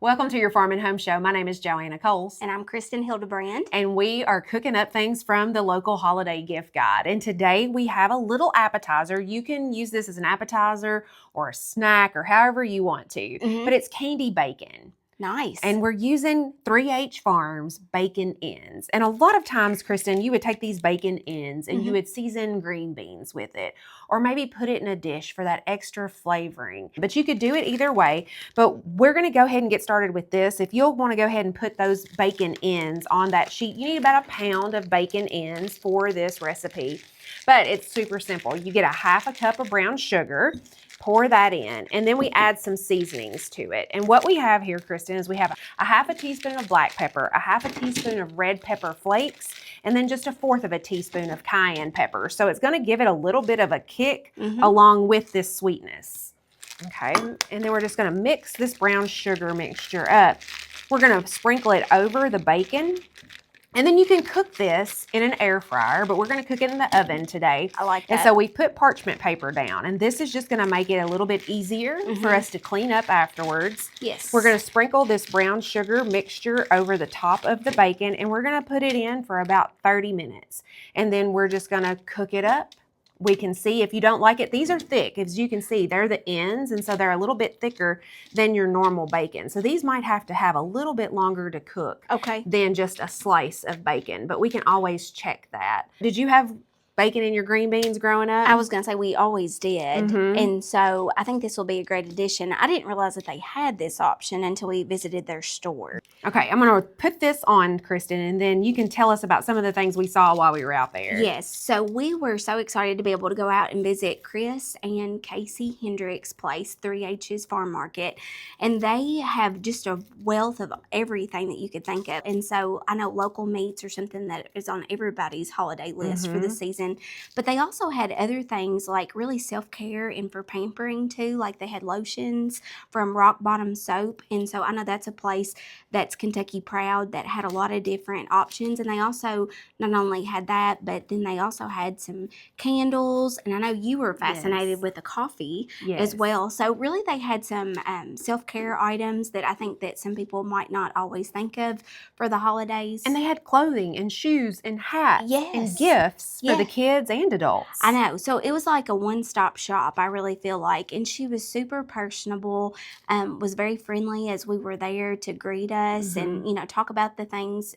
Welcome to your Farm and Home Show. My name is Joanna Coles. And I'm Kristin Hildabrand. And we are cooking up things from the local holiday gift guide. And today we have a little appetizer. You can use this as an appetizer or a snack or however you want to. But it's candy bacon. Nice. And we're using 3H Farms bacon ends. And a lot of times, Kristin, you would take these bacon ends and you would season green beans with it, or maybe put it in a dish for that extra flavoring. But you could do it either way. But we're going to go ahead and get started with this. If you'll want to go ahead and put those bacon ends on that sheet, you need about 1 pound of bacon ends for this recipe. But it's super simple. You get 1/2 cup of brown sugar, pour that in, and then we add some seasonings to it. And what we have here, Kristin, is we have 1/2 teaspoon of black pepper, 1/2 teaspoon of red pepper flakes, and then just 1/4 teaspoon of cayenne pepper. So it's going to give it a little bit of a kick along with this sweetness. Okay, and then we're just going to mix this brown sugar mixture up. We're going to sprinkle it over the bacon. And then you can cook this in an air fryer, but we're going to cook it in the oven today. I like that. And so we put parchment paper down, and this is just going to make it a little bit easier for us to clean up afterwards. Yes. We're going to sprinkle this brown sugar mixture over the top of the bacon, and we're going to put it in for about 30 minutes. And then we're just going to cook it up. We can see if you don't like it, these are thick. As you can see, they're the ends, and so they're a little bit thicker than your normal bacon. So these might have to have a little bit longer to cook than just a slice of bacon, but we can always check that. Did you have bacon in your green beans growing up? I was going to say we always did. And so I think this will be a great addition. I didn't realize that they had this option until we visited their store. Okay, I'm going to put this on, Kristin, and then you can tell us about some of the things we saw while we were out there. Yes, so we were so excited to be able to go out and visit Chris and Casey Hendrick's place, 3H's Farm Market, and they have just a wealth of everything that you could think of. And so I know local meats are something that is on everybody's holiday list for the season, but they also had other things like really self-care and for pampering too, like they had lotions from Rock Bottom Soap, and so I know that's a place that's Kentucky proud that had a lot of different options. And they also not only had that, but then they also had some candles, and I know you were fascinated with the coffee as well. So really they had some self-care items that I think that some people might not always think of for the holidays. And they had clothing and shoes and hats and gifts for the kids and adults. I know. So it was like a one-stop shop, I really feel like. And she was super personable, was very friendly as we were there to greet us and, you know, talk about the things.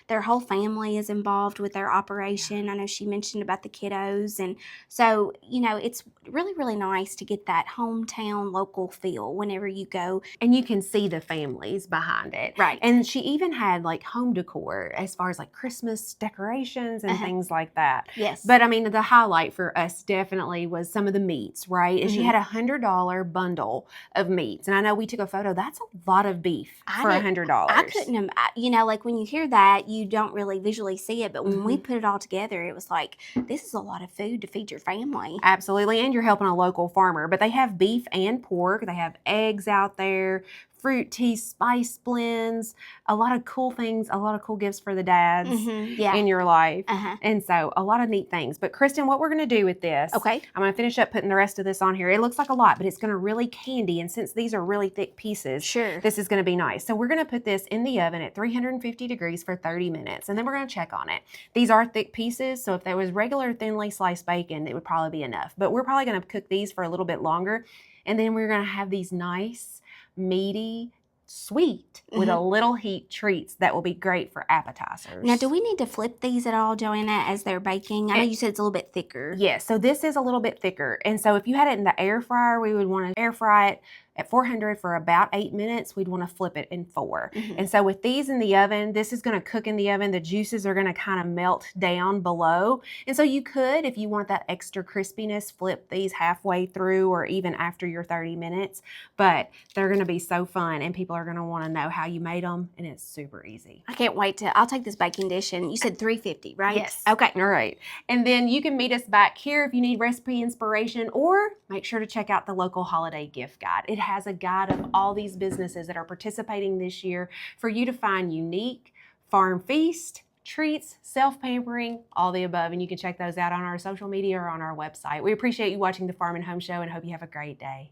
Their whole family is involved with their operation. I know she mentioned about the kiddos. And so, you know, it's really, really nice to get that hometown local feel whenever you go. And you can see the families behind it. Right. And she even had like home decor as far as like Christmas decorations and things like that. Yes. But I mean, the highlight for us definitely was some of the meats, right? And she had $100 bundle of meats. And I know we took a photo. That's a lot of beef for $100. I couldn't, you know, like when you hear that, you don't really visually see it. But when we put it all together, it was like, this is a lot of food to feed your family. Absolutely. And you're helping a local farmer. But they have beef and pork. They have eggs out there, fruit, tea, spice blends, a lot of cool things, a lot of cool gifts for the dads in your life. And so a lot of neat things. But Kristin, what we're going to do with this, I'm going to finish up putting the rest of this on here. It looks like a lot, but it's going to really candy. And since these are really thick pieces, this is going to be nice. So we're going to put this in the oven at 350 degrees for 30 minutes. And then we're going to check on it. These are thick pieces. So if there was regular thinly sliced bacon, it would probably be enough. But we're probably going to cook these for a little bit longer. And then we're going to have these nice, meaty, sweet with a little heat treats that will be great for appetizers. Now, do we need to flip these at all, Joanna, as they're baking? I know you said it's a little bit thicker. Yes, so this is a little bit thicker. And so if you had it in the air fryer, we would want to air fry it at 400 for about 8 minutes. We'd want to flip it in 4. And so with these in the oven, this is going to cook in the oven. The juices are going to kind of melt down below. And so you could, if you want that extra crispiness, flip these halfway through or even after your 30 minutes. But they're going to be so fun, and people are going to want to know how you made them, and it's super easy. I can't wait to, I'll take this baking dish, and you said 350, right? Yes. Okay. All right. And then you can meet us back here if you need recipe inspiration, or make sure to check out the local holiday gift guide. It has a guide of all these businesses that are participating this year for you to find unique farm feast, treats, self-pampering, all the above. And you can check those out on our social media or on our website. We appreciate you watching the Farm and Home Show and hope you have a great day.